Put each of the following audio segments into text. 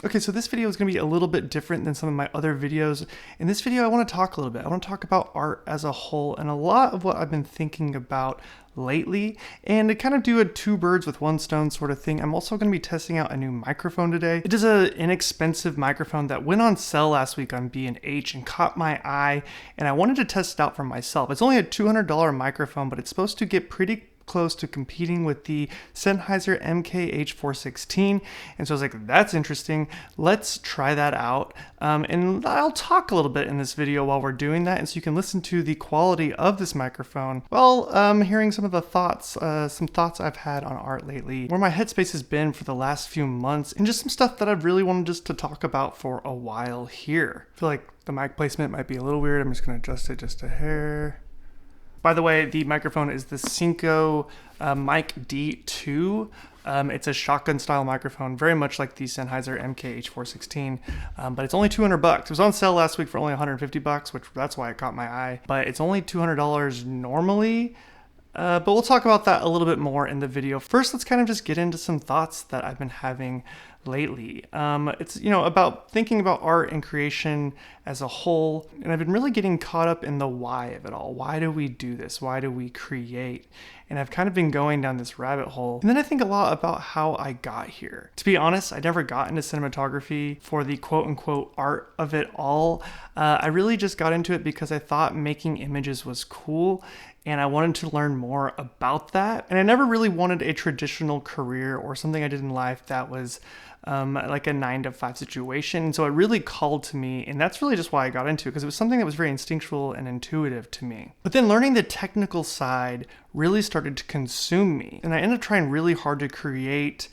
Okay, so this video is going to be a little bit different than some of my other videos. In this video, I want to talk a little bit. I want to talk about art as a whole and a lot of what I've been thinking about lately, and to kind of do a two birds with one stone sort of thing. I'm also going to be testing out a new microphone today. It is an inexpensive microphone that went on sale last week on B&H and caught my eye, and I wanted to test it out for myself. It's only a $200 microphone, but it's supposed to get pretty close to competing with the Sennheiser MKH416, and so I was like, that's interesting, let's try that out. And I'll talk a little bit in this video while we're doing that, and so you can listen to the quality of this microphone while hearing some of the thoughts, some thoughts I've had on art lately, where my headspace has been for the last few months, and just some stuff that I've really wanted just to talk about for a while here. I feel like the mic placement might be a little weird. I'm just going to adjust it just a hair. By the way, the microphone is the Synco Mic D2. It's a shotgun style microphone, very much like the Sennheiser MKH416, but it's only $200. It was on sale last week for only $150, which that's why it caught my eye. But it's only $200 normally. But we'll talk about that a little bit more in the video. First, let's kind of just get into some thoughts that I've been having lately. It's, about thinking about art and creation as a whole, and I've been really getting caught up in the why of it all. Why do we do this? Why do we create? And I've kind of been going down this rabbit hole. And then I think a lot about how I got here. To be honest, I never got into cinematography for the quote unquote art of it all. I really just got into it because I thought making images was cool, and I wanted to learn more about that. And I never really wanted a traditional career or something I did in life that was like a 9-to-5 situation. And so it really called to me, and that's really just why I got into it, because it was something that was very instinctual and intuitive to me. But then learning the technical side really started to consume me, and I ended up trying really hard to create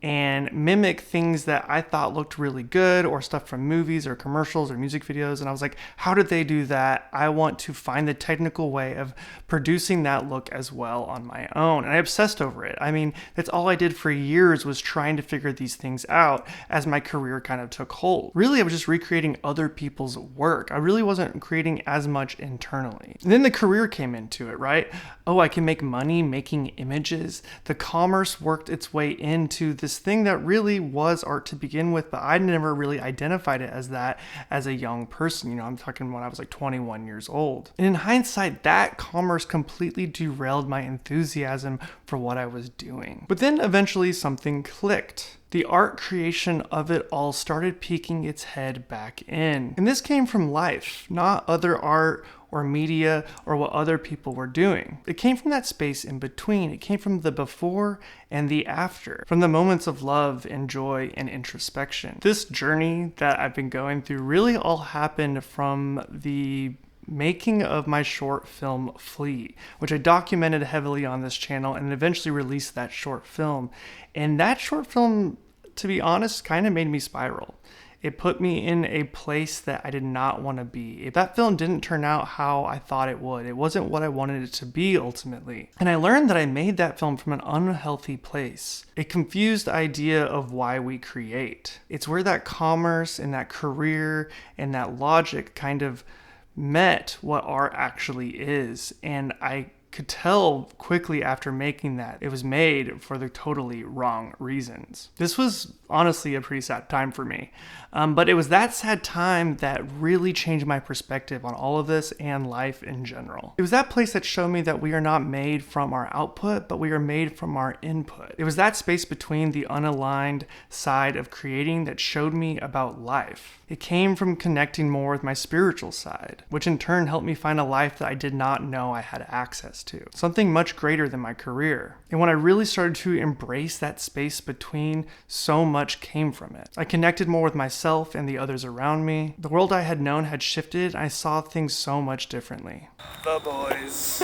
and mimic things that I thought looked really good, or stuff from movies or commercials or music videos. And I was like, how did they do that? I want to find the technical way of producing that look as well on my own. And I obsessed over it. I mean, that's all I did for years, was trying to figure these things out as my career kind of took hold. Really, I was just recreating other people's work. I really wasn't creating as much internally. And then the career came into it, right? Oh, I can make money making images. The commerce worked its way into this thing that really was art to begin with, but I never really identified it as that as a young person. I'm talking when I was like 21 years old. And in hindsight, that commerce completely derailed my enthusiasm for what I was doing. But then eventually something clicked. The art creation of it all started peeking its head back in. And this came from life, not other art or media or what other people were doing. It came from that space in between. It came from the before and the after, from the moments of love and joy and introspection. This journey that I've been going through really all happened from the making of my short film Flee, which I documented heavily on this channel and eventually released that short film. And that short film, to be honest, kind of made me spiral. It put me in a place that I did not want to be. If that film didn't turn out how I thought it would, it wasn't what I wanted it to be ultimately. And I learned that I made that film from an unhealthy place. A confused idea of why we create. It's where that commerce and that career and that logic kind of met what art actually is. And I could tell quickly after making that it was made for the totally wrong reasons. This was honestly a pretty sad time for me. But it was that sad time that really changed my perspective on all of this and life in general. It was that place that showed me that we are not made from our output, but we are made from our input. It was that space between the unaligned side of creating that showed me about life. It came from connecting more with my spiritual side, which in turn helped me find a life that I did not know I had access to. Something much greater than my career. And when I really started to embrace that space between, so much came from it. I connected more with myself and the others around me. The world I had known had shifted, and I saw things so much differently. The boys.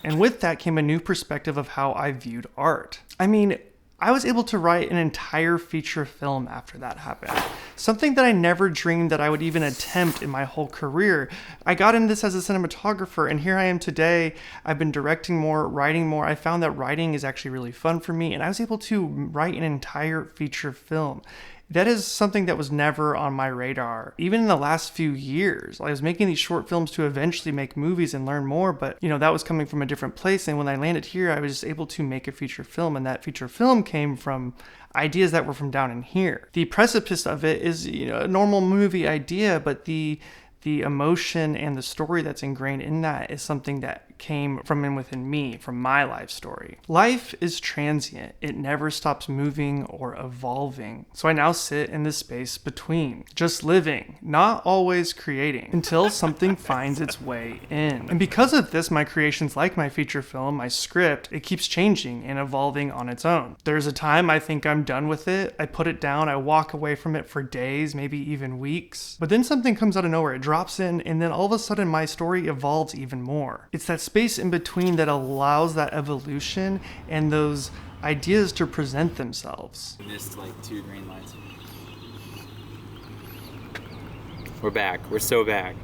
And with that came a new perspective of how I viewed art. I mean, I was able to write an entire feature film after that happened. Something that I never dreamed that I would even attempt in my whole career. I got into this as a cinematographer, and here I am today. I've been directing more, writing more. I found that writing is actually really fun for me, and I was able to write an entire feature film. that is something that was never on my radar. Even in the last few years, I was making these short films to eventually make movies and learn more, but that was coming from a different place. And when I landed here, I was just able to make a feature film, and that feature film came from ideas that were from down in here. The precipice of it is a normal movie idea, but the emotion and the story that's ingrained in that is something that came from and within me, from my life story. Life is transient. It never stops moving or evolving. So I now sit in this space between, just living, not always creating, until something finds its way in. And because of this, my creations, like my feature film, my script, it keeps changing and evolving on its own. There's a time I think I'm done with it. I put it down, I walk away from it for days, maybe even weeks. But then something comes out of nowhere. It drops in, and then all of a sudden my story evolves even more. It's that space in between that allows that evolution and those ideas to present themselves. Missed like 2 green lights. We're back. We're so back.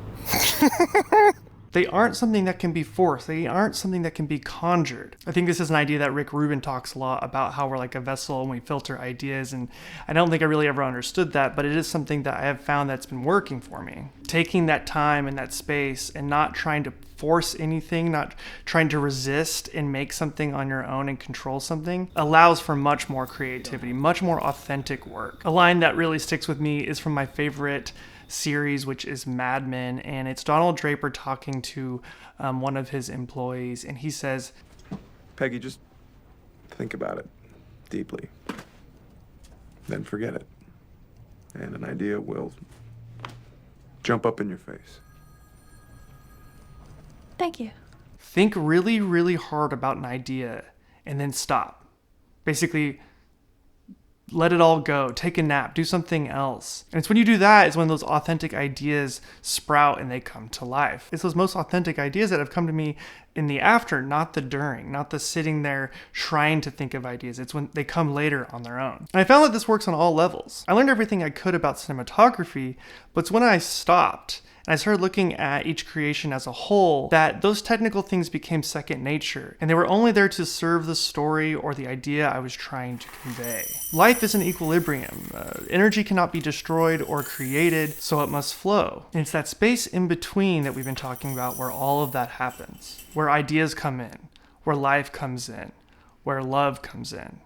They aren't something that can be forced. They aren't something that can be conjured. I think this is an idea that Rick Rubin talks a lot about, how we're like a vessel and we filter ideas. And I don't think I really ever understood that, but it is something that I have found that's been working for me. Taking that time and that space and not trying to force anything, not trying to resist and make something on your own and control something, allows for much more creativity, much more authentic work. A line that really sticks with me is from my favorite series, which is Mad Men, and it's Donald Draper talking to one of his employees, and he says, Peggy, just think about it deeply, then forget it, and an idea will jump up in your face. Thank you. Think really, really hard about an idea and then stop. Basically, let it all go, take a nap, do something else. And it's when you do that is when those authentic ideas sprout and they come to life. It's those most authentic ideas that have come to me in the after, not the during, not the sitting there trying to think of ideas. It's when they come later on their own. And I found that this works on all levels. I learned everything I could about cinematography, but it's when I stopped and I started looking at each creation as a whole that those technical things became second nature, and they were only there to serve the story or the idea I was trying to convey. Life is an equilibrium. Energy cannot be destroyed or created, so it must flow. And it's that space in between that we've been talking about where all of that happens, where ideas come in, where life comes in, where love comes in.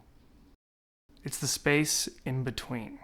It's the space in between.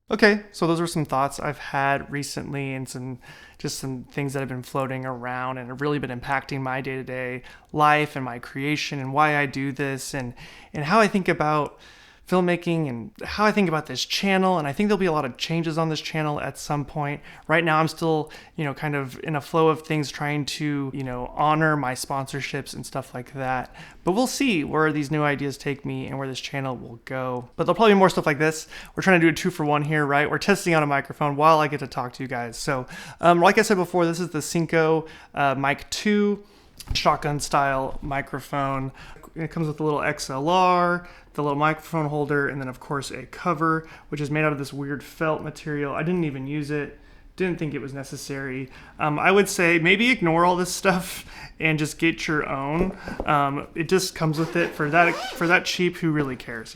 Okay, so those are some thoughts I've had recently and some things that have been floating around and have really been impacting my day-to-day life and my creation and why I do this and how I think about filmmaking and how I think about this channel. And I think there'll be a lot of changes on this channel at some point. Right now I'm still, kind of in a flow of things trying to, honor my sponsorships and stuff like that. But we'll see where these new ideas take me and where this channel will go. But there'll probably be more stuff like this. We're trying to do a 2-for-1 here, right? We're testing out a microphone while I get to talk to you guys. So like I said before, this is the Synco Mic 2 shotgun style microphone. It comes with a little XLR, the little microphone holder, and then of course a cover, which is made out of this weird felt material. I didn't even use it. Didn't think it was necessary. I would say maybe ignore all this stuff and just get your own. It just comes with it. For that cheap, who really cares,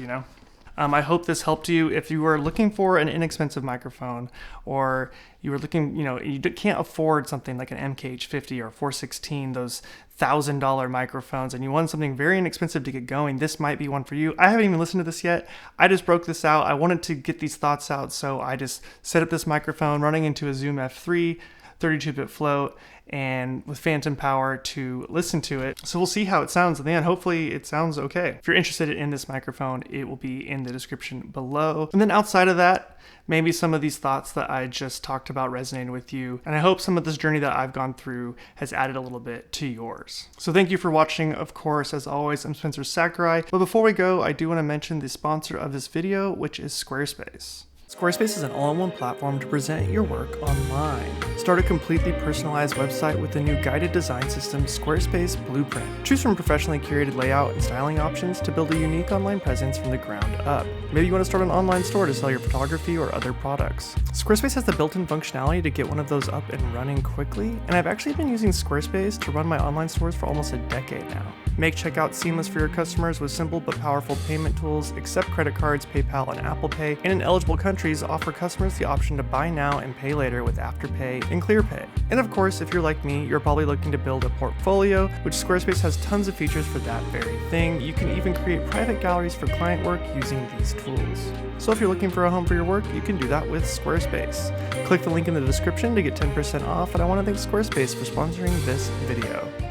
I hope this helped you. If you were looking for an inexpensive microphone, or you were looking, you can't afford something like an MKH50 or 416, those $1,000 microphones, and you want something very inexpensive to get going, this might be one for you. I haven't even listened to this yet. I just broke this out. I wanted to get these thoughts out, so I just set up this microphone running into a Zoom F3, 32-bit float, and with phantom power to listen to it. So we'll see how it sounds at the end. Hopefully it sounds okay. If you're interested in this microphone, it will be in the description below. And then outside of that, maybe some of these thoughts that I just talked about resonated with you. And I hope some of this journey that I've gone through has added a little bit to yours. So thank you for watching. Of course, as always, I'm Spencer Sakurai. But before we go, I do want to mention the sponsor of this video, which is Squarespace. Squarespace is an all-in-one platform to present your work online. Start a completely personalized website with the new guided design system, Squarespace Blueprint. Choose from professionally curated layout and styling options to build a unique online presence from the ground up. Maybe you want to start an online store to sell your photography or other products. Squarespace has the built-in functionality to get one of those up and running quickly, and I've actually been using Squarespace to run my online stores for almost a decade now. Make checkout seamless for your customers with simple but powerful payment tools, accept credit cards, PayPal, and Apple Pay, and in eligible countries, offer customers the option to buy now and pay later with Afterpay and ClearPay. And of course, if you're like me, you're probably looking to build a portfolio, which Squarespace has tons of features for that very thing. You can even create private galleries for client work using these tools. So if you're looking for a home for your work, you can do that with Squarespace. Click the link in the description to get 10% off, and I want to thank Squarespace for sponsoring this video.